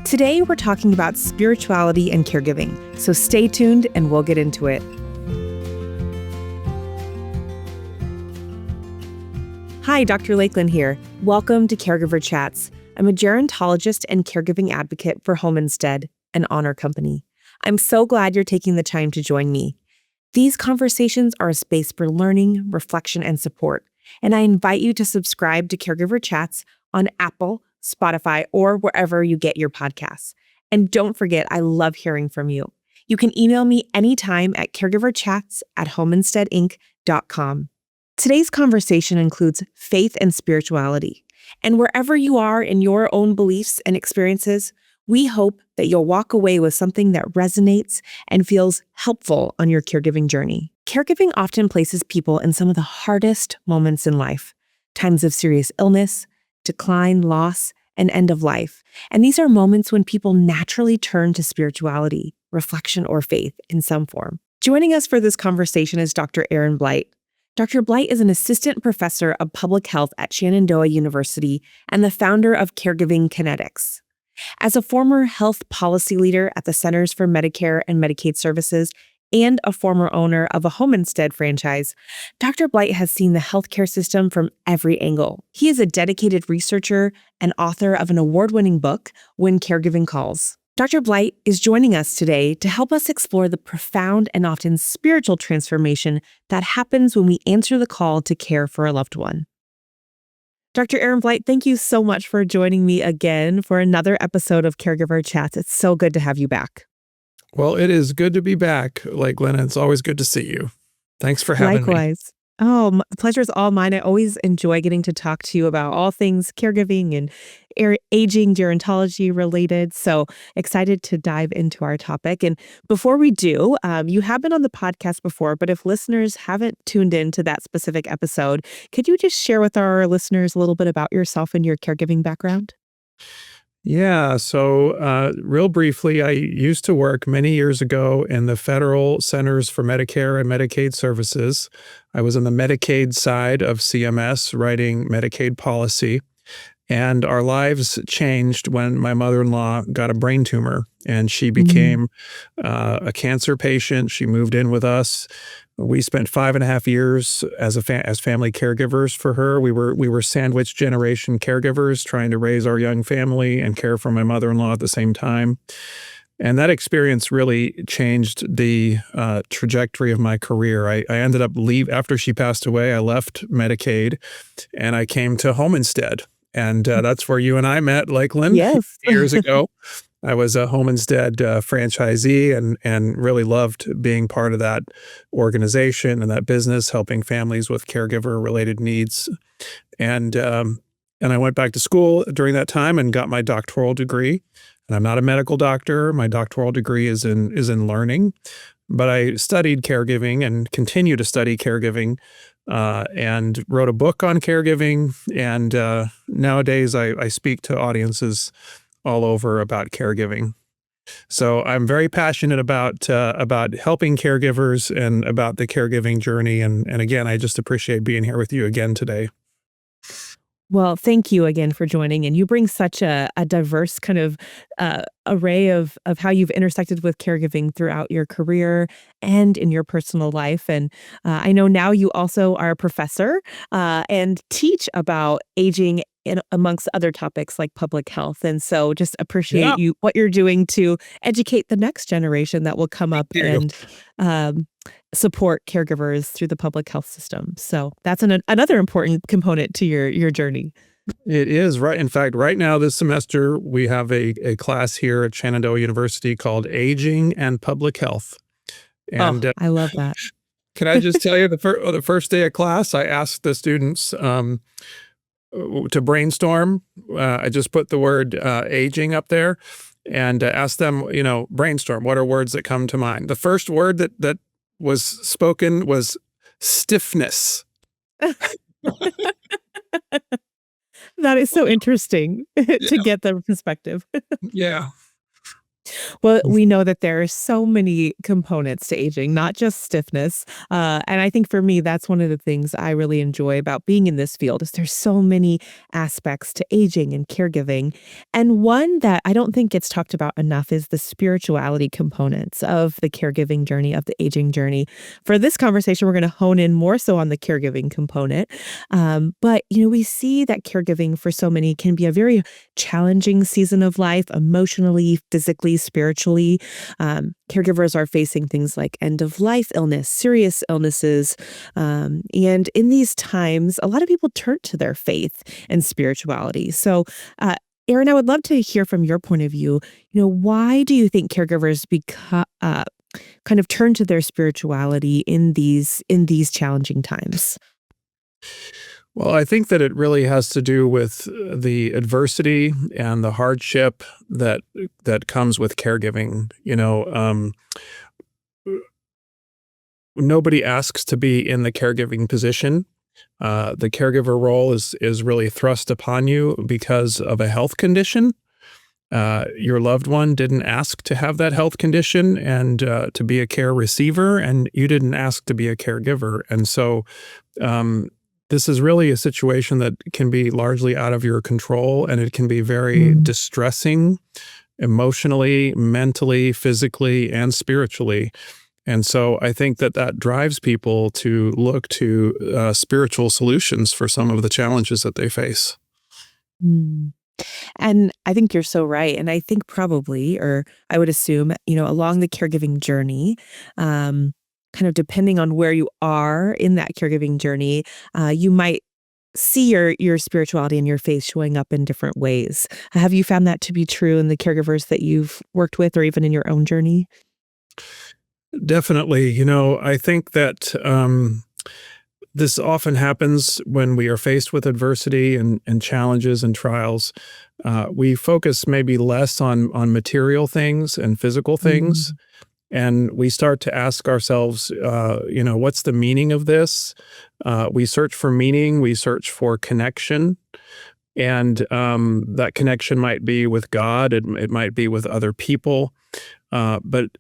Today, we're talking about spirituality and caregiving, so stay tuned and we'll get into it. Hi, Dr. Lakelyn here. Welcome to Caregiver Chats. I'm a gerontologist and caregiving advocate for Home Instead, an honor company. I'm so glad you're taking the time to join me. These conversations are a space for learning, reflection, and support, and I invite you to subscribe to Caregiver Chats on Apple, Spotify, or wherever you get your podcasts. And don't forget, I love hearing from you. You can email me anytime at caregiverchats@homeinsteadinc.com. Today's conversation includes faith and spirituality. And wherever you are in your own beliefs and experiences, we hope that you'll walk away with something that resonates and feels helpful on your caregiving journey. Caregiving often places people in some of the hardest moments in life, times of serious illness, decline, loss, and end of life. And these are moments when people naturally turn to spirituality, reflection, or faith in some form. Joining us for this conversation is Dr. Blight. Dr. Blight is an assistant professor of public health at Shenandoah University and the founder of Caregiving Kinetics. As a former health policy leader at the Centers for Medicare and Medicaid Services and a former owner of a Home Instead franchise, Dr. Blight has seen the healthcare system from every angle. He is a dedicated researcher and author of an award-winning book, When Caregiving Calls. Dr. Blight is joining us today to help us explore the profound and often spiritual transformation that happens when we answer the call to care for a loved one. Dr. Blight, thank you so much for joining me again for another episode of Caregiver Chats. It's so good to have you back. Well, it is good to be back, Lakelyn, and it's always good to see you. Thanks for having me. Likewise. Oh, the pleasure is all mine. I always enjoy getting to talk to you about all things caregiving and aging, gerontology related. So excited to dive into our topic. And before we do, you have been on the podcast before, but if listeners haven't tuned in to that specific episode, could you just share with our listeners a little bit about yourself and your caregiving background? Yeah, so real briefly, I used to work many years ago in the Federal Centers for Medicare and Medicaid Services. I was on the Medicaid side of CMS, writing Medicaid policy. And our lives changed when my mother-in-law got a brain tumor and she became a cancer patient. She moved in with us. We spent 5.5 years as family caregivers for her. We were sandwich generation caregivers trying to raise our young family and care for my mother-in-law at the same time. And that experience really changed the trajectory of my career. I ended up after she passed away, I left Medicaid and I came to Home Instead. And that's where you and I met, Lakelyn, Yes. years ago. I was a Home Instead franchisee and really loved being part of that organization and that business, helping families with caregiver-related needs. And I went back to school during that time and got my doctoral degree. And I'm not a medical doctor. My doctoral degree is in learning. But I studied caregiving and continue to study caregiving and wrote a book on caregiving. And nowadays I speak to audiences all over about caregiving. So I'm very passionate about helping caregivers and about the caregiving journey. And again, I just appreciate being here with you again today. Well, thank you again for joining. And you bring such a diverse kind of array of how you've intersected with caregiving throughout your career and in your personal life. And I know now you also are a professor and teach about aging amongst other topics like public health. And so just appreciate what you're doing to educate the next generation that will come up and support caregivers through the public health system. So that's another important component to your journey. It is, right. In fact, right now this semester, we have a class here at Shenandoah University called Aging and Public Health. And I love that. Can I just tell you, the first day of class, I asked the students to brainstorm. I just put the word aging up there and asked them, brainstorm. What are words that come to mind? The first word that was spoken was stiffness. That is so interesting to get the perspective. Yeah. Well, we know that there are so many components to aging, not just stiffness. And I think for me, that's one of the things I really enjoy about being in this field is there's so many aspects to aging and caregiving. And one that I don't think gets talked about enough is the spirituality components of the caregiving journey, of the aging journey. For this conversation, we're going to hone in more so on the caregiving component. But, we see that caregiving for so many can be a very challenging season of life, emotionally, physically, spiritually. Caregivers are facing things like end of life illness, serious illnesses. And in these times, a lot of people turn to their faith and spirituality. So, Erin, I would love to hear from your point of view. Why do you think caregivers kind of turn to their spirituality in these challenging times? Well, I think that it really has to do with the adversity and the hardship that comes with caregiving. Nobody asks to be in the caregiving position. The caregiver role is really thrust upon you because of a health condition. Your loved one didn't ask to have that health condition and to be a care receiver, and you didn't ask to be a caregiver. And so this is really a situation that can be largely out of your control, and it can be very Mm. distressing emotionally, mentally, physically, and spiritually. And so I think that drives people to look to spiritual solutions for some of the challenges that they face. Mm. And I think you're so right. And I think probably, or I would assume, along the caregiving journey, kind of depending on where you are in that caregiving journey, you might see your spirituality and your faith showing up in different ways. Have you found that to be true in the caregivers that you've worked with or even in your own journey? Definitely. I think that this often happens when we are faced with adversity and challenges and trials. We focus maybe less on material things and physical things. Mm. And we start to ask ourselves, what's the meaning of this? We search for meaning, we search for connection. And that connection might be with God, it might be with other people. But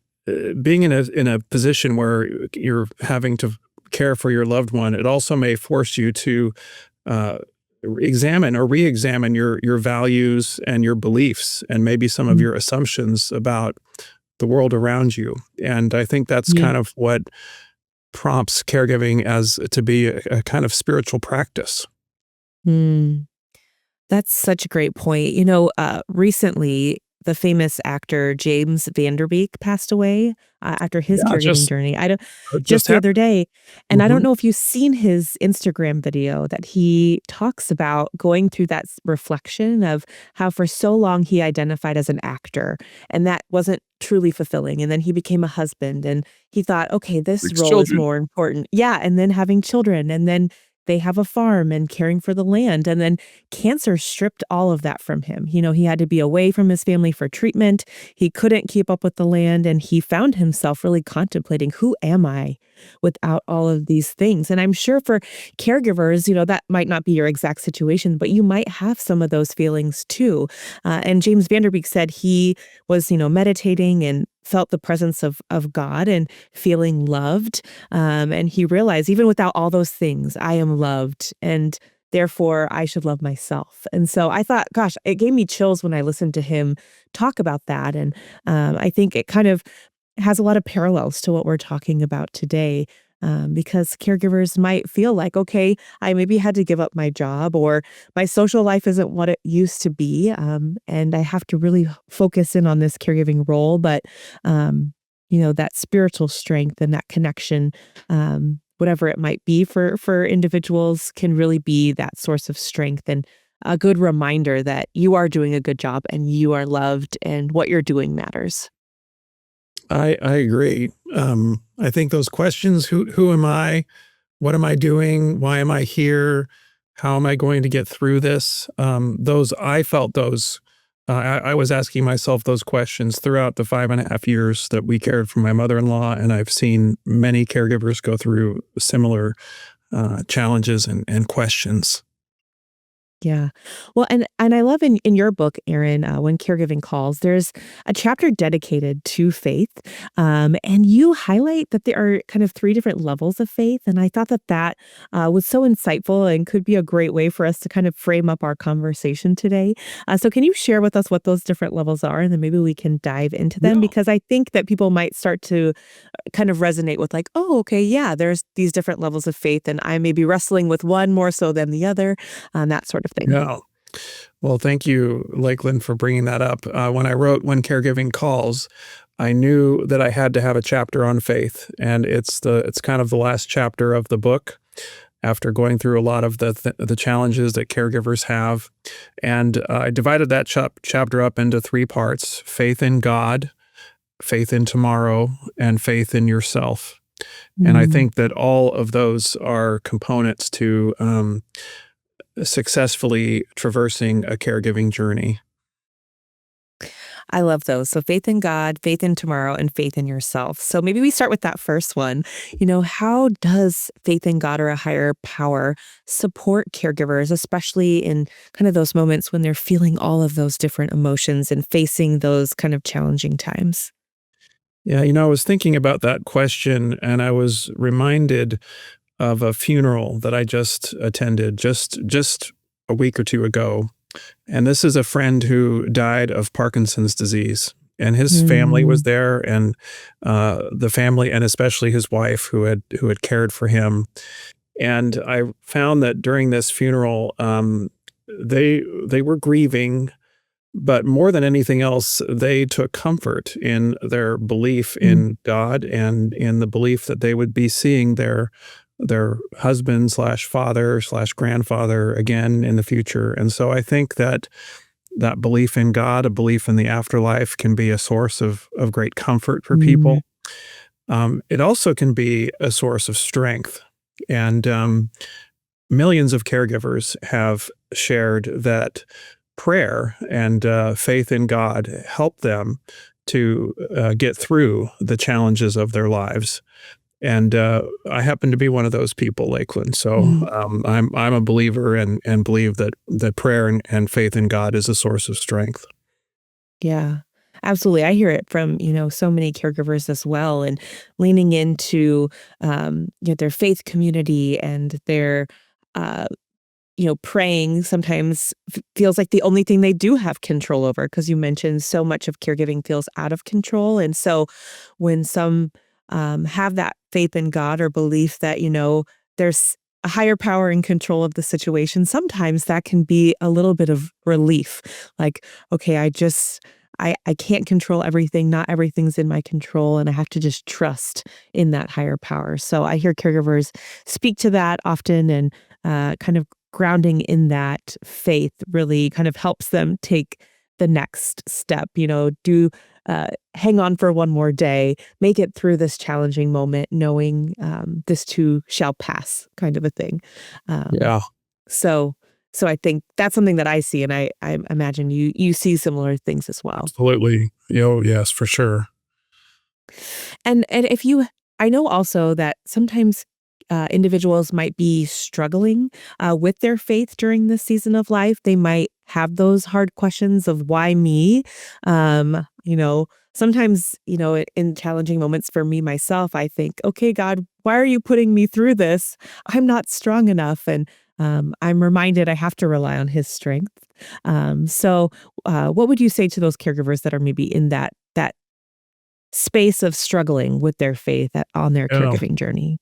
being in a position where you're having to care for your loved one, it also may force you to uh, examine or re-examine your values and your beliefs and maybe some of Mm. your assumptions about the world around you. And I think that's Yeah. kind of what prompts caregiving as to be a kind of spiritual practice. Mm. That's such a great point. Recently, the famous actor James Van Der Beek passed away after his Yeah, caregiving just journey. I don't just just the happened. other day, and I don't Mhm. know if you've seen his Instagram video that he talks about going through that reflection of how for so long he identified as an actor, and that wasn't truly fulfilling. And then he became a husband, and he thought, okay, this Six role is children. more important. Yeah, and then having children, and then they have a farm and caring for the land. And then cancer stripped all of that from him. He had to be away from his family for treatment. He couldn't keep up with the land. And he found himself really contemplating, who am I without all of these things? And I'm sure for caregivers, that might not be your exact situation, but you might have some of those feelings too. And James Vanderbeek said he was, meditating and felt the presence of God and feeling loved. And he realized even without all those things, I am loved and therefore I should love myself. And so I thought, gosh, it gave me chills when I listened to him talk about that. And I think it kind of has a lot of parallels to what we're talking about today. Because caregivers might feel like, okay, I maybe had to give up my job or my social life isn't what it used to be. And I have to really focus in on this caregiving role. But that spiritual strength and that connection, whatever it might be for individuals, can really be that source of strength and a good reminder that you are doing a good job and you are loved and what you're doing matters. I agree. I think those questions, who am I? What am I doing? Why am I here? How am I going to get through this? Those I felt those. I was asking myself those questions throughout the 5.5 years that we cared for my mother-in-law, and I've seen many caregivers go through similar challenges and questions. Yeah. Well, and I love in your book, Erin, When Caregiving Calls, there's a chapter dedicated to faith, and you highlight that there are kind of three different levels of faith, and I thought that was so insightful and could be a great way for us to kind of frame up our conversation today. So, can you share with us what those different levels are, and then maybe we can dive into them Yeah. because I think that people might start to kind of resonate with like, oh, okay, yeah, there's these different levels of faith, and I may be wrestling with one more so than the other, that sort of thing. Yeah. Well, thank you, Lakeland, for bringing that up. When I wrote When Caregiving Calls, I knew that I had to have a chapter on faith, and it's kind of the last chapter of the book after going through a lot of the challenges that caregivers have. And I divided that chapter up into three parts: faith in God, faith in tomorrow, and faith in yourself. And I Mm. think that all of those are components to successfully traversing a caregiving journey. I love those. So faith in God, faith in tomorrow, and faith in yourself. So maybe we start with that first one. How does faith in God or a higher power support caregivers, especially in kind of those moments when they're feeling all of those different emotions and facing those kind of challenging times? Yeah, I was thinking about that question and I was reminded of a funeral that I just attended just a week or two ago. And this is a friend who died of Parkinson's disease. And his family was Mm, there, and the family, and especially his wife, who had cared for him. And I found that during this funeral, they were grieving, but more than anything else, they took comfort in their belief mm, in God and in the belief that they would be seeing their husband slash father slash grandfather again in the future. And so I think that that belief in God, a belief in the afterlife, can be a source of great comfort for mm, people. It also can be a source of strength. And millions of caregivers have shared that prayer and faith in God help them to get through the challenges of their lives. And I happen to be one of those people, Lakeland. So mm. I'm a believer and believe that prayer and faith in God is a source of strength. Yeah, absolutely. I hear it from, so many caregivers as well, and leaning into, their faith community and their, uh, praying sometimes feels like the only thing they do have control over because you mentioned so much of caregiving feels out of control. And so when some have that faith in God or belief that, there's a higher power in control of the situation, sometimes that can be a little bit of relief. Like, okay, I can't control everything. Not everything's in my control. And I have to just trust in that higher power. So I hear caregivers speak to that often and kind of grounding in that faith really kind of helps them take the next step, hang on for one more day, make it through this challenging moment, knowing this too shall pass, kind of a thing. Um, Yeah, so, so I think that's something that I see, and I imagine you see similar things as well. absolutely. Yes, for sure. And if you I know also that sometimes, individuals might be struggling, with their faith during this season of life. They might have those hard questions of "Why me?" Sometimes, in challenging moments for me myself, I think, "Okay, God, why are you putting me through this? I'm not strong enough." And, I'm reminded I have to rely on his strength. What would you say to those caregivers that are maybe in that space of struggling with their faith on their Yeah. caregiving journey?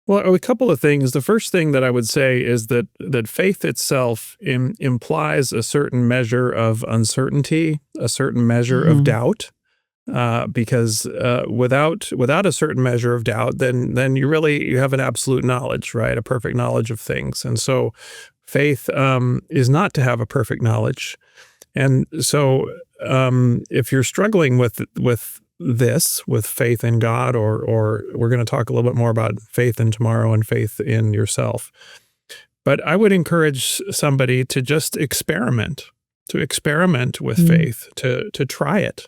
Well, a couple of things. The first thing that I would say is that faith itself implies a certain measure of uncertainty, a certain measure of Mhm. doubt. Because without a certain measure of doubt, then you have an absolute knowledge, right? A perfect knowledge of things. And so, faith is not to have a perfect knowledge. And so, if you're struggling with faith in God, or we're going to talk a little bit more about faith in tomorrow and faith in yourself. But I would encourage somebody to just experiment with Mm, faith, to try it,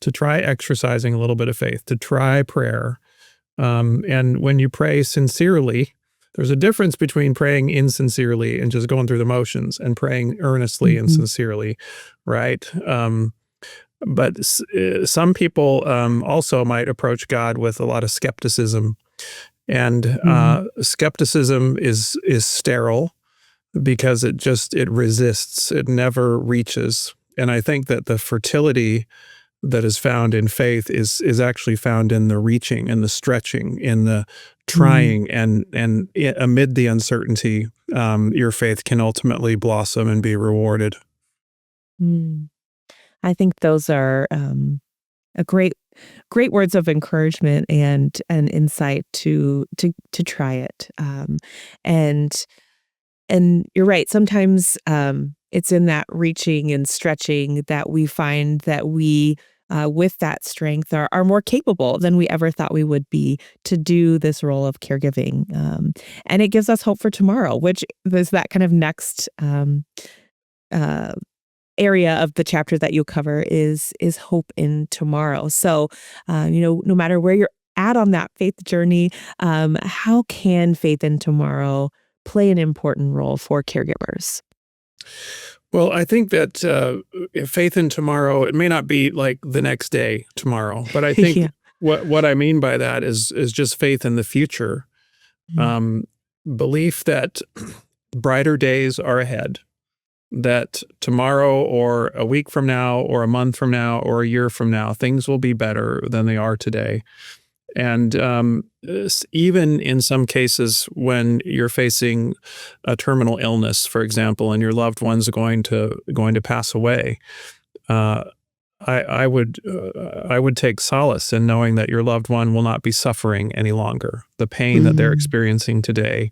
to try exercising a little bit of faith, to try prayer. And when you pray sincerely, There's a difference between praying insincerely and just going through the motions and praying earnestly and Mhm. sincerely, right? But some people also might approach God with a lot of skepticism, and Mhm. skepticism is sterile because it resists, it never reaches. And I think that the fertility that is found in faith is actually found in the reaching and the stretching, in the Mm. trying, and amid the uncertainty, your faith can ultimately blossom and be rewarded. Mm. I think those are a great words of encouragement and insight to try it. And and you're right. Sometimes it's in that reaching and stretching that we find that we, with that strength, are more capable than we ever thought we would be to do this role of caregiving. And it gives us hope for tomorrow, which is that kind of next uh, area of the chapter that you'll cover is hope in tomorrow. So, no matter where you're at on that faith journey, how can faith in tomorrow play an important role for caregivers? Well, I think that faith in tomorrow, it may not be like the next day tomorrow, but I think Yeah. what I mean by that is just faith in the future, Mm. um, belief that brighter days are ahead, that tomorrow or a week from now or a month from now or a year from now, things will be better than they are today. And even in some cases, when you're facing a terminal illness, for example, and your loved one's going to pass away, uh, I would take solace in knowing that your loved one will not be suffering any longer. The pain that they're Mm. experiencing today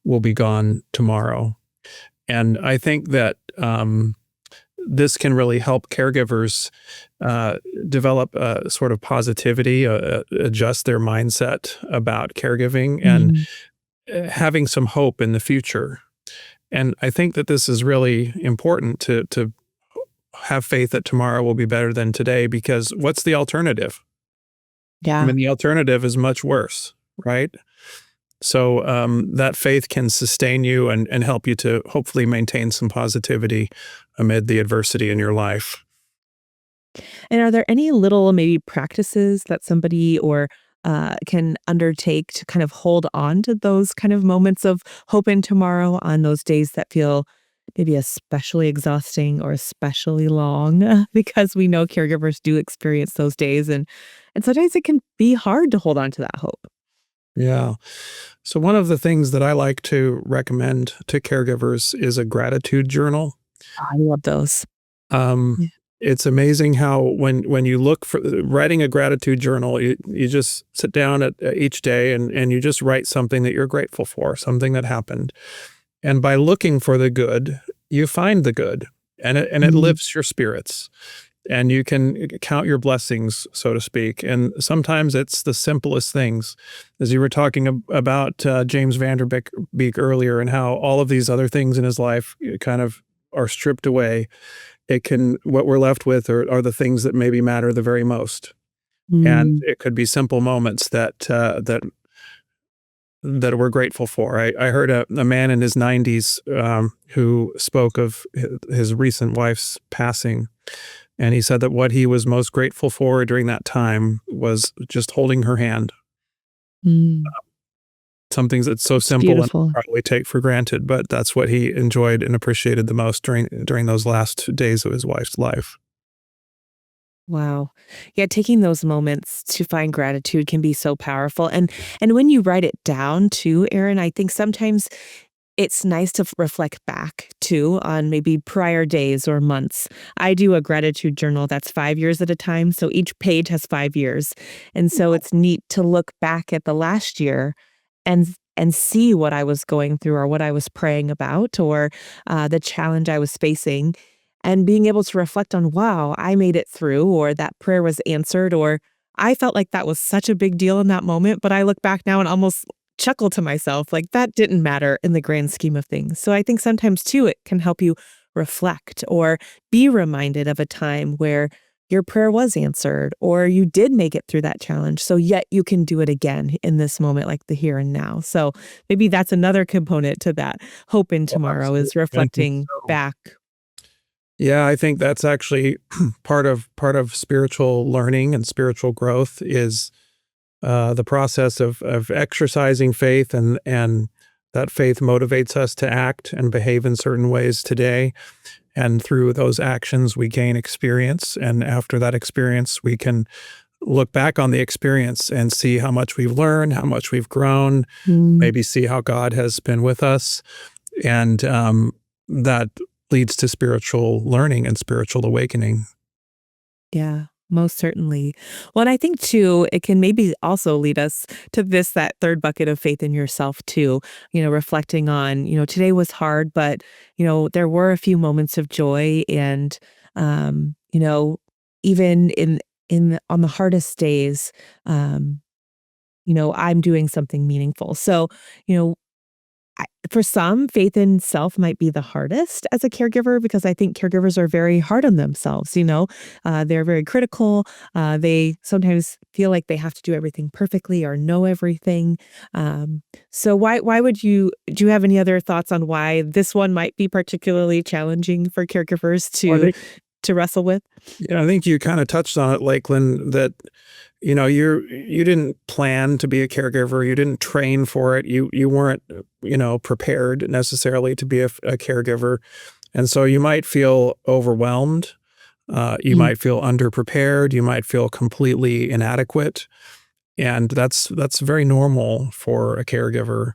will be gone tomorrow. And I think that this can really help caregivers uh, develop a sort of positivity, adjust their mindset about caregiving, and Mm. having some hope in the future. And I think that this is really important to have faith that tomorrow will be better than today, because what's the alternative? I Yeah. mean, the alternative is much worse, right? So that faith can sustain you and help you to hopefully maintain some positivity amid the adversity in your life. And are there any little maybe practices that somebody or can undertake to kind of hold on to those kind of moments of hope in tomorrow on those days that feel maybe especially exhausting or especially long? Because we know caregivers do experience those days, and sometimes it can be hard to hold on to that hope. Yeah. So, one of the things that I like to recommend to caregivers is a gratitude journal. Oh, I love those. Um, Yeah. it's amazing how when you look for writing a gratitude journal, you just sit down at each day and you just write something that you're grateful for, something that happened. And by looking for the good, you find the good, and it Mm. lifts your spirits, and you can count your blessings, so to speak. And sometimes it's the simplest things, as you were talking about James Vanderbeek earlier, and how all of these other things in his life kind of are stripped away. It can what we're left with are the things that maybe matter the very most, and Mm. it could be simple moments that we're grateful for. I heard a man in his 90s who spoke of his recent wife's passing, and he said that what he was most grateful for during that time was just holding her hand. Mm. Some things that's so It's simple and beautiful. probably take for granted, but that's what he enjoyed and appreciated the most during those last days of his wife's life. Wow. Yeah, taking those moments to find gratitude can be so powerful. And when you write it down too, Aaron, I think sometimes it's nice to reflect back too on maybe prior days or months. I do a gratitude journal that's 5 years at a time. So each page has 5 years. And so it's neat to look back at the last year and see what I was going through or what I was praying about or the challenge I was facing and being able to reflect on, wow, I made it through, or that prayer was answered, or I felt like that was such a big deal in that moment. But I look back now and almost chuckle to myself, like that didn't matter in the grand scheme of things. So I think sometimes too, it can help you reflect or be reminded of a time where your prayer was answered, or you did make it through that challenge. So yet you can do it again in this moment, like the here and now. So maybe that's another component to that hope in Well, tomorrow absolutely. is I think reflecting so. back. Yeah, I think that's actually part of spiritual learning and spiritual growth is the process of exercising faith, and that faith motivates us to act and behave in certain ways today. And through those actions, we gain experience. And after that experience, we can look back on the experience and see how much we've learned, how much we've grown, Mm, maybe see how God has been with us. And that leads to spiritual learning and spiritual awakening. yeah, most certainly. Well, and I think too, it can maybe also lead us to that third bucket of faith in yourself too, reflecting on, today was hard, but, there were a few moments of joy and, even on the hardest days, um, I'm doing something meaningful. So, you know, for some, faith in self might be the hardest as a caregiver because I think caregivers are very hard on themselves. They're very critical. They sometimes feel like they have to do everything perfectly or know everything. So why would you do you have any other thoughts on why this one might be particularly challenging for caregivers Well, I think, to wrestle with? yeah, I think you kind of touched on it, Lakeland, that you didn't plan to be a caregiver. You didn't train for it. You weren't prepared necessarily to be a caregiver, and so you might feel overwhelmed. You Mm, might feel underprepared. You might feel completely inadequate, and that's very normal for a caregiver.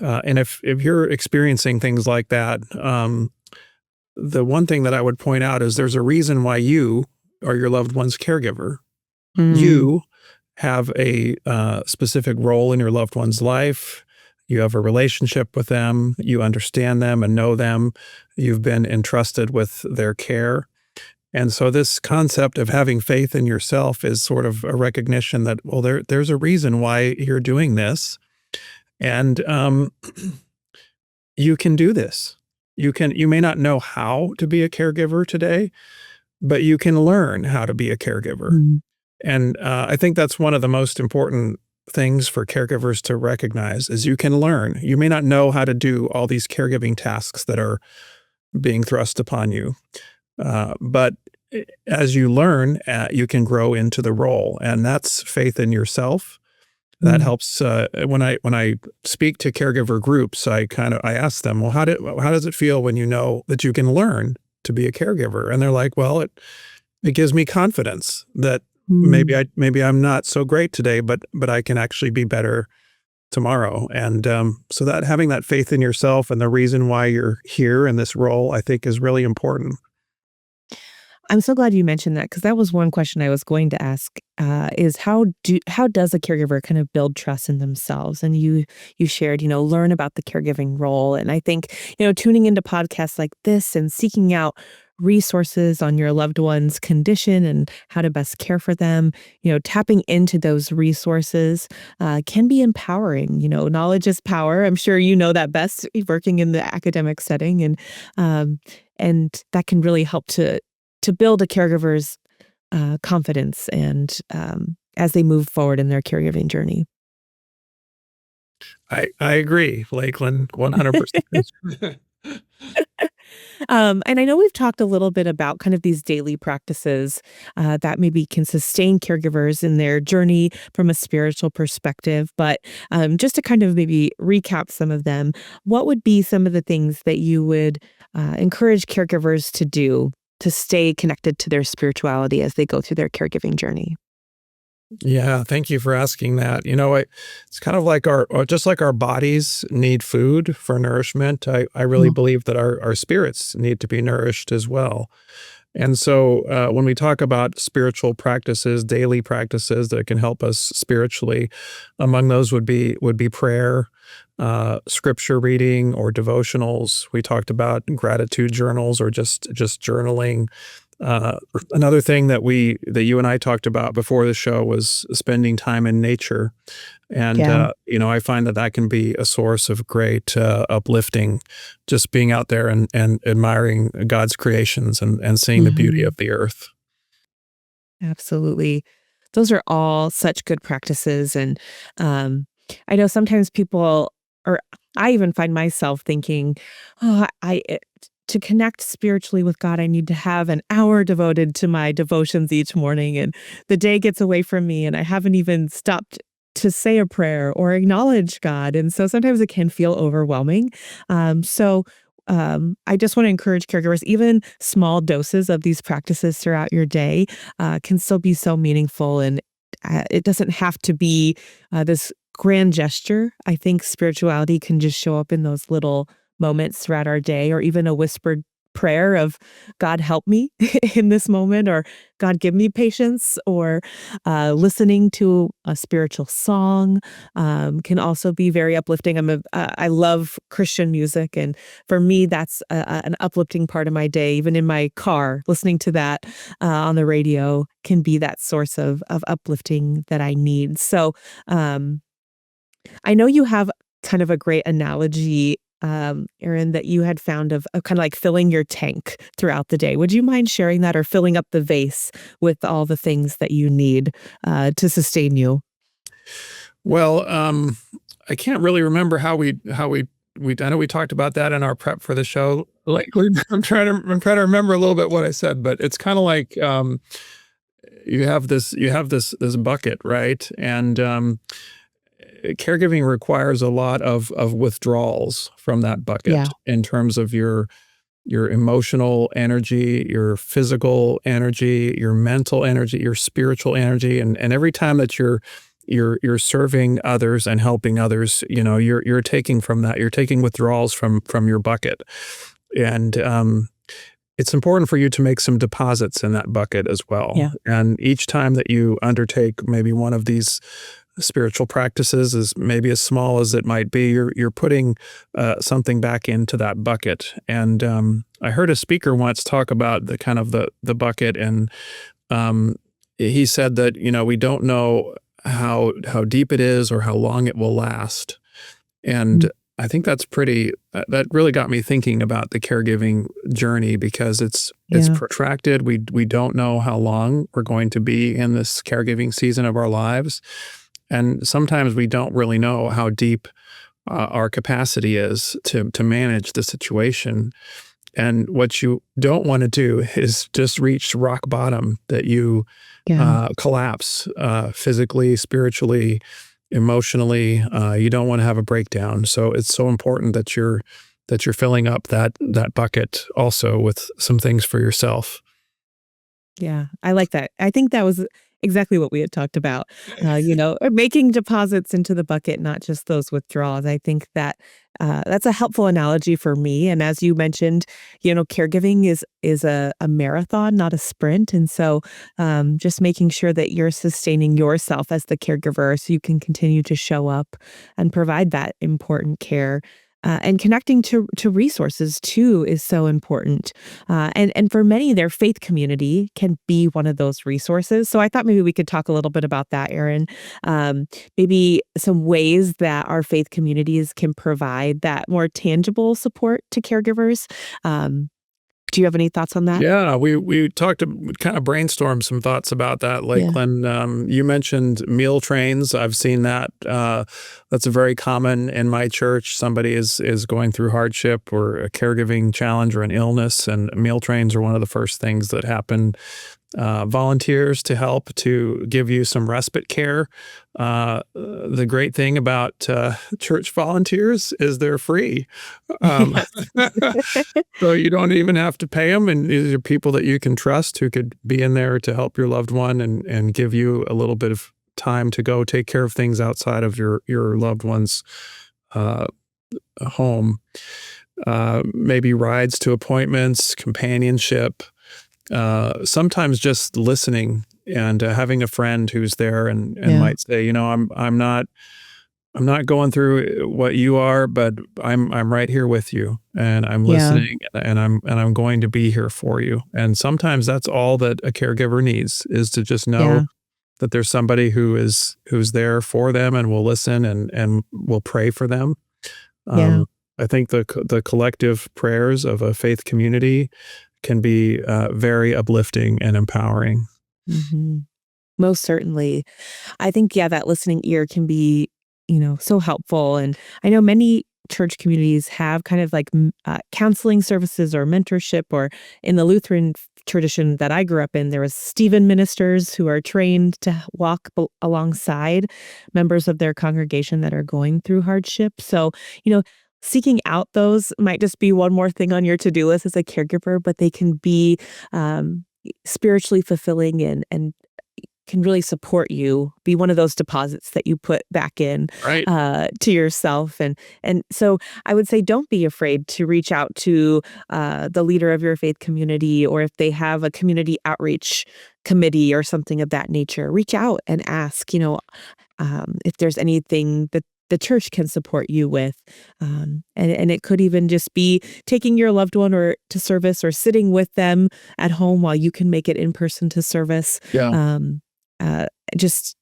And if you're experiencing things like that, the one thing that I would point out is there's a reason why you are your loved one's caregiver. mm, You have a specific role in your loved one's life. You have a relationship with them. You understand them and know them. You've been entrusted with their care. And so this concept of having faith in yourself is sort of a recognition that, well, there's a reason why you're doing this. And you can do this. You may not know how to be a caregiver today, but you can learn how to be a caregiver. mm, And I think that's one of the most important things for caregivers to recognize is you can learn. You may not know how to do all these caregiving tasks that are being thrust upon you, but as you learn, you can grow into the role, and that's faith in yourself. That mm, helps. When I speak to caregiver groups, I ask them, well, how does it feel when you know that you can learn to be a caregiver? And they're like, well, it gives me confidence that mm. maybe I'm not so great today, but I can actually be better tomorrow. And so that having that faith in yourself and the reason why you're here in this role, I think, is really important. I'm so glad you mentioned that because that was one question I was going to ask, is how does a caregiver kind of build trust in themselves? And you shared, learn about the caregiving role. And I think, tuning into podcasts like this and seeking out resources on your loved one's condition and how to best care for them, tapping into those resources can be empowering. Knowledge is power. I'm sure you know that best working in the academic setting. Um, and that can really help to build a caregiver's, confidence and, as they move forward in their caregiving journey. I agree, Lakeland, 100%. And I know we've talked a little bit about kind of these daily practices, that maybe can sustain caregivers in their journey from a spiritual perspective, but, just to kind of maybe recap some of them, what would be some of the things that you would, encourage caregivers to do to stay connected to their spirituality as they go through their caregiving journey? Yeah, thank you for asking that. It's kind of like just like our bodies need food for nourishment. I really Mm, believe that our spirits need to be nourished as well. And so when we talk about spiritual practices, daily practices that can help us spiritually, among those would be prayer, scripture reading, or devotionals. We talked about gratitude journals or just journaling. Uh, Another thing that you and I talked about before the show was spending time in nature, and yeah. I find that that can be a source of great uplifting, just being out there and admiring God's creations and seeing the beauty Mhm. of the earth. Absolutely. Those are all such good practices. And I know sometimes people, or I even find myself thinking, oh, to connect spiritually with God, I need to have an hour devoted to my devotions each morning. And the day gets away from me, and I haven't even stopped to say a prayer or acknowledge God. And so sometimes it can feel overwhelming. I just want to encourage caregivers, even small doses of these practices throughout your day can still be so meaningful. And it doesn't have to be this grand gesture. I think spirituality can just show up in those little moments throughout our day, or even a whispered prayer of God help me in this moment, or God give me patience, or listening to a spiritual song can also be very uplifting. I love Christian music, and for me, that's an uplifting part of my day. Even in my car, listening to that on the radio can be that source of uplifting that I need. So, um, I know you have kind of a great analogy, Erin, that you had found of kind of like filling your tank throughout the day. Would you mind sharing that, or filling up the vase with all the things that you need to sustain you? Well, I can't really remember how we I know we talked about that in our prep for the show. Like, I'm trying to remember a little bit what I said, but it's kind of like, you have this bucket, right? And caregiving requires a lot of withdrawals from that bucket Yeah. in terms of your emotional energy, your physical energy, your mental energy, your spiritual energy, and every time that you're serving others and helping others, you're taking from that. You're taking withdrawals from your bucket, and it's important for you to make some deposits in that bucket as well. Yeah. And each time that you undertake maybe one of these spiritual practices, is maybe as small as it might be, you're putting something back into that bucket. And I heard a speaker once talk about the kind of the bucket, and um, he said that we don't know how deep it is or how long it will last. Mm. And I think that's pretty. That really got me thinking about the caregiving journey, because it's Yeah. protracted. We don't know how long we're going to be in this caregiving season of our lives, and sometimes we don't really know how deep our capacity is to manage the situation. And what you don't want to do is just reach rock bottom, that you Yeah. collapse physically, spiritually, emotionally. You don't want to have a breakdown. So it's so important that you're filling up that bucket also with some things for yourself. Yeah, I like that. I think that was exactly what we had talked about, making deposits into the bucket, not just those withdrawals. I think that that's a helpful analogy for me. And as you mentioned, caregiving is a marathon, not a sprint. And so, just making sure that you're sustaining yourself as the caregiver, so you can continue to show up and provide that important care. And connecting to resources too is so important. And for many, their faith community can be one of those resources. So I thought maybe we could talk a little bit about that, Erin. Um, Maybe some ways that our faith communities can provide that more tangible support to caregivers. Um, do you have any thoughts on that? Yeah, we talked, we kind of brainstormed some thoughts about that, Yeah. Lakelyn. You mentioned meal trains. I've seen that. That's very common in my church. Somebody is going through hardship or a caregiving challenge or an illness, and meal trains are one of the first things that happen. Volunteers to help to give you some respite care. The great thing about church volunteers is they're free. Um, Yes. so you don't even have to pay them, and these are people that you can trust, who could be in there to help your loved one, and give you a little bit of time to go take care of things outside of your loved one's uh, home. Maybe rides to appointments, companionship, sometimes just listening, and having a friend who's there and Yeah. might say, I'm not going through what you are, but I'm right here with you, and I'm Yeah. listening, and I'm going to be here for you. And sometimes that's all that a caregiver needs, is to just know Yeah. that there's somebody who's there for them, and will listen, and will pray for them. Yeah. Um, I think the collective prayers of a faith community can be very uplifting and empowering. Mhm. Most certainly. I think, yeah, that listening ear can be, so helpful. And I know many church communities have kind of like counseling services or mentorship, or in the Lutheran tradition that I grew up in, there was Stephen ministers who are trained to walk alongside members of their congregation that are going through hardship. So, you know, seeking out those might just be one more thing on your to-do list as a caregiver, but they can be um, spiritually fulfilling and can really support you, be one of those deposits that you put back in Right. to yourself. And so I would say don't be afraid to reach out to the leader of your faith community, or if they have a community outreach committee or something of that nature, reach out and ask, if there's anything that the church can support you with. And it could even just be taking your loved one or to service, or sitting with them at home while you can make it in person to service. Yeah. Um, uh, just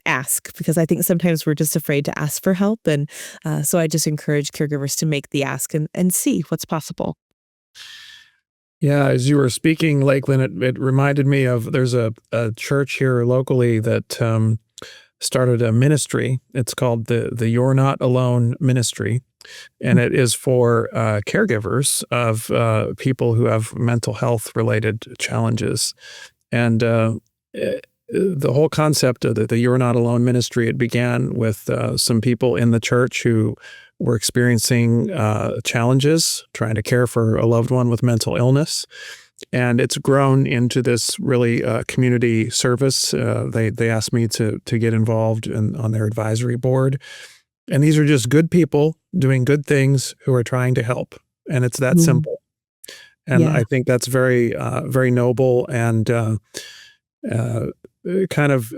ask, because I think sometimes we're just afraid to ask for help. And so I just encourage caregivers to make the ask and see what's possible. Yeah, as you were speaking, Lakelyn, it reminded me of there's a church here locally that started a ministry. It's called the You're Not Alone ministry, and it is for caregivers of people who have mental health related challenges. And the whole concept of the You're Not Alone ministry, it began with some people in the church who were experiencing challenges trying to care for a loved one with mental illness. And it's grown into this really community service. They asked me to get involved on their advisory board. And these are just good people doing good things who are trying to help. And it's that Mm, simple. And yeah. I think that's very, very noble and uh, kind of,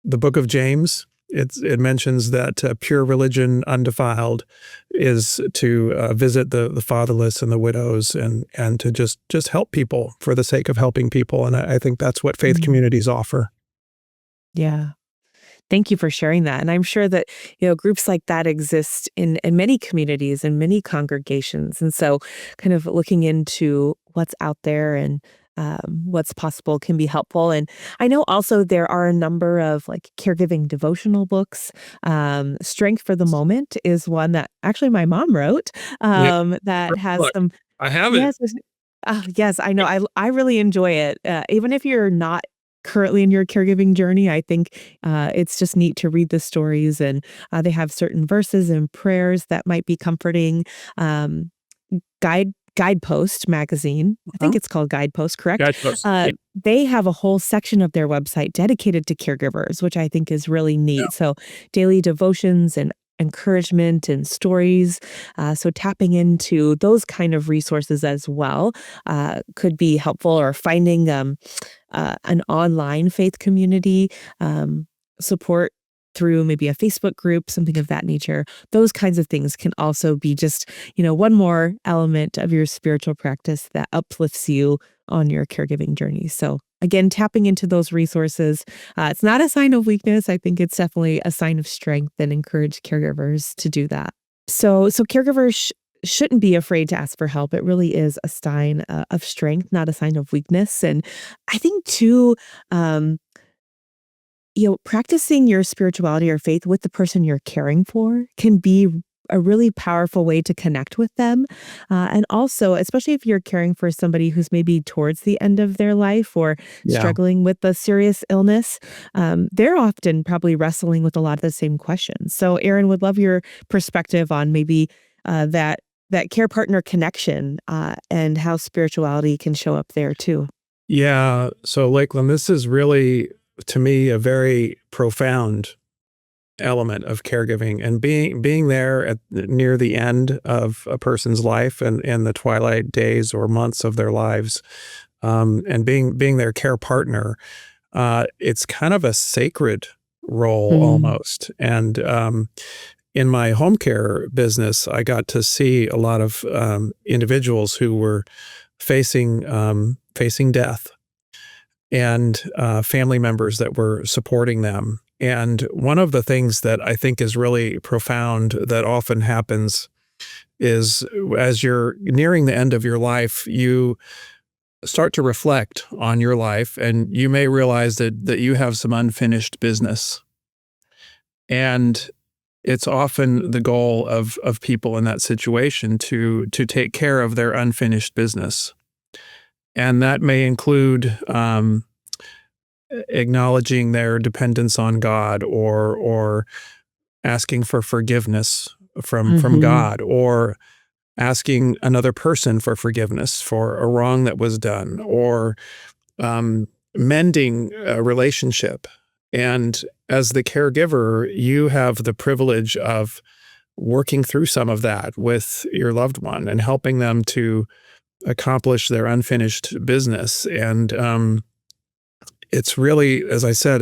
the book of James. It mentions that pure religion, undefiled, is to visit the fatherless and the widows, and to just help people for the sake of helping people. And I think that's what faith Mm, communities offer. yeah. Thank you for sharing that. And I'm sure that, groups like that exist in many communities and many congregations. And so kind of looking into what's out there and what's possible can be helpful. And I know also there are a number of like caregiving devotional books. Strength for the Moment is one that actually my mom wrote, Yeah, that has look, some, I have it. yes, yes, I know. I really enjoy it. Even if you're not currently in your caregiving journey, I think it's just neat to read the stories, and they have certain verses and prayers that might be comforting. Um, Guidepost magazine, I think Huh? it's called Guidepost, correct? Guideposts. Yeah. They have a whole section of their website dedicated to caregivers, which I think is really neat. So daily devotions and encouragement and stories. So tapping into those kind of resources as well could be helpful, or finding an online faith community support through maybe a Facebook group, something of that nature. Those kinds of things can also be just, one more element of your spiritual practice that uplifts you on your caregiving journey. So again, tapping into those resources, it's not a sign of weakness. I think it's definitely a sign of strength, and encourage caregivers to do that. So caregivers shouldn't be afraid to ask for help. It really is a sign of strength, not a sign of weakness. And I think too, um, practicing your spirituality or faith with the person you're caring for can be a really powerful way to connect with them. And also, especially if you're caring for somebody who's maybe towards the end of their life, or Yeah. struggling with a serious illness, they're often probably wrestling with a lot of the same questions. So, Erin, would love your perspective on maybe that care partner connection, and how spirituality can show up there too. Yeah. So, Lakeland, this is really, to me, a very profound element of caregiving, and being there at near the end of a person's life, and in the twilight days or months of their lives, and being their care partner. It's kind of a sacred role Mm, almost. And in my home care business, I got to see a lot of individuals who were facing death, and family members that were supporting them. And one of the things that I think is really profound that often happens is, as you're nearing the end of your life, start to reflect on your life, and you may realize that you have some unfinished business. And it's often the goal of people in that situation to take care of their unfinished business. And that may include acknowledging their dependence on God, or asking for forgiveness from Mm-hmm. God, or asking another person for forgiveness for a wrong that was done, or mending a relationship. And as the caregiver, you have the privilege of working through some of that with your loved one and helping them to accomplish their unfinished business. And it's really, as I said,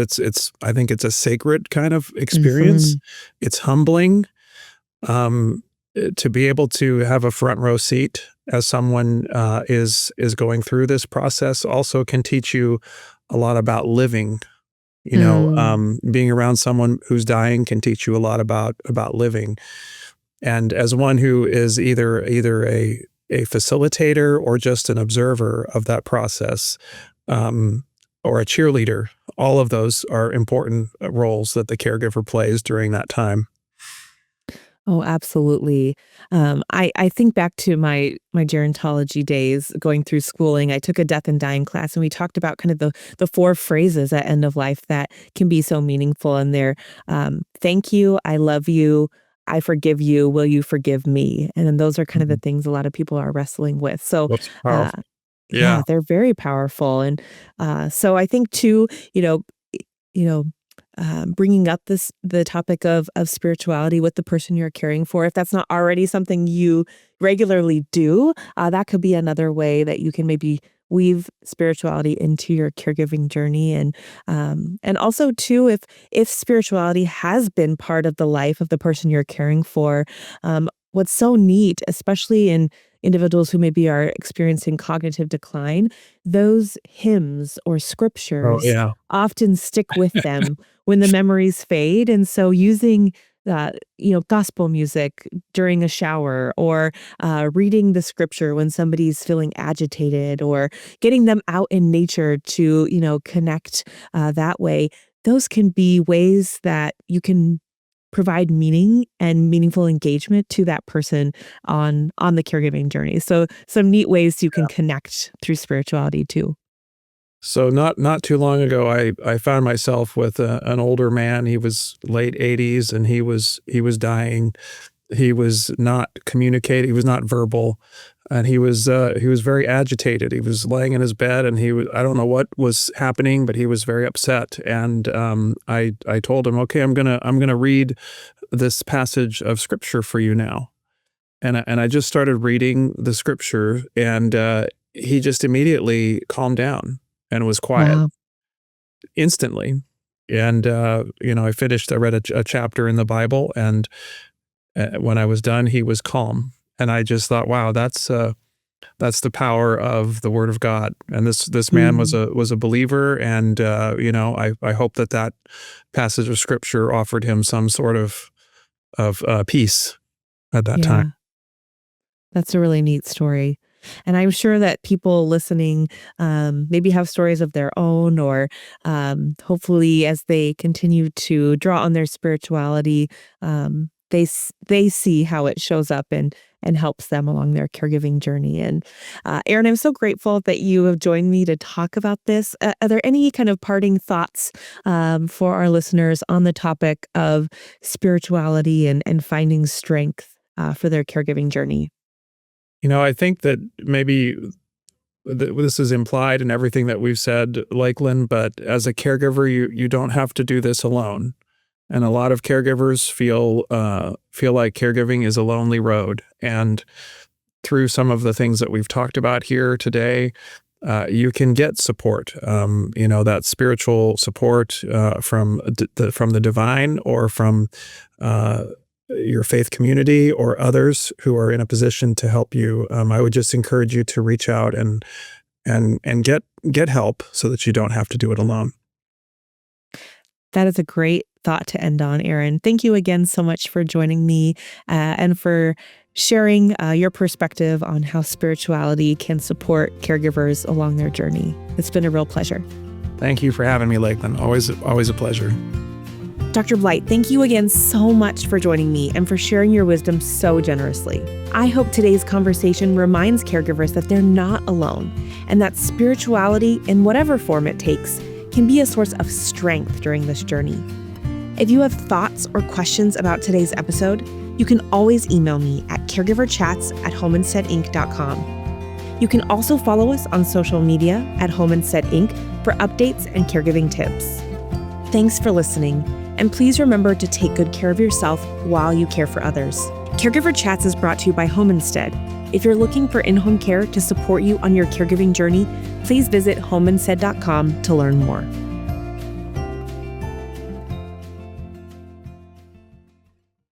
I think it's a sacred kind of experience. Mm-hmm. It's humbling, um, to be able to have a front row seat as someone is going through this process. Also can teach you a lot about living. Mm. Being around someone who's dying can teach you a lot about living. And as one who is either a facilitator or just an observer of that process, um, or a cheerleader, all of those are important roles that the caregiver plays during that time. Oh, absolutely. I think back to my gerontology days going through schooling. I took a death and dying class, and we talked about kind of the four phrases at end of life that can be so meaningful. And they're thank you, I love you, I forgive you, will you forgive me? And then those are kind of the Mhm. things a lot of people are wrestling with. So That's uh, powerful. Yeah. yeah, they're very powerful. And so I think too, you know, you know, bringing up the topic of spirituality with the person you're caring for, if that's not already something you regularly do, that could be another way that you can maybe weave spirituality into your caregiving journey. And also too, if spirituality has been part of the life of the person you're caring for, what's so neat, especially in individuals who maybe are experiencing cognitive decline, those hymns or Oh, scriptures yeah. often stick with them when the memories fade. And so using gospel music during a shower, or reading the scripture when somebody's feeling agitated, or getting them out in nature to, connect that way, those can be ways that you can provide meaning and meaningful engagement to that person on the caregiving journey. So some neat ways you can connect through spirituality too. So not too long ago, I found myself with an older man. He was late 80s, and he was dying. He was not communicating. He was not verbal, and he was very agitated. He was laying in his bed, and I don't know what was happening, but he was very upset. And I told him, okay, I'm gonna read this passage of scripture for you now. And I just started reading the scripture, and he just immediately calmed down and was quiet Wow. instantly. And I read a chapter in the Bible, and when I was done, he was calm. And I just thought, wow, that's the power of the Word of God. And this man was Mm, a believer, and I hope that passage of scripture offered him some sort of peace at that time. yeah. That's a really neat story. And I'm sure that people listening maybe have stories of their own, or hopefully, as they continue to draw on their spirituality, they see how it shows up and helps them along their caregiving journey. And Aaron, I'm so grateful that you have joined me to talk about this. Are there any kind of parting thoughts for our listeners on the topic of spirituality and finding strength for their caregiving journey? I think that maybe this is implied in everything that we've said, Lakelyn, but as a caregiver, you don't have to do this alone. And a lot of caregivers feel like caregiving is a lonely road. And through some of the things that we've talked about here today, you can get support. That spiritual support from the divine, or from uh, your faith community, or others who are in a position to help you. I would just encourage you to reach out and get help so that you don't have to do it alone. That is a great thought to end on, Aaron. Thank you again so much for joining me and for sharing your perspective on how spirituality can support caregivers along their journey. It's been a real pleasure. Thank you for having me, Lakelyn. Always a pleasure. Dr. Blight, thank you again so much for joining me and for sharing your wisdom so generously. I hope today's conversation reminds caregivers that they're not alone and that spirituality, in whatever form it takes, can be a source of strength during this journey. If you have thoughts or questions about today's episode, you can always email me at caregiverchats@homeandsetinc.com. You can also follow us on social media at Home and Set Inc. for updates and caregiving tips. Thanks for listening, and please remember to take good care of yourself while you care for others. Caregiver Chats is brought to you by Home Instead. If you're looking for in-home care to support you on your caregiving journey, please visit homeandsaid.com to learn more.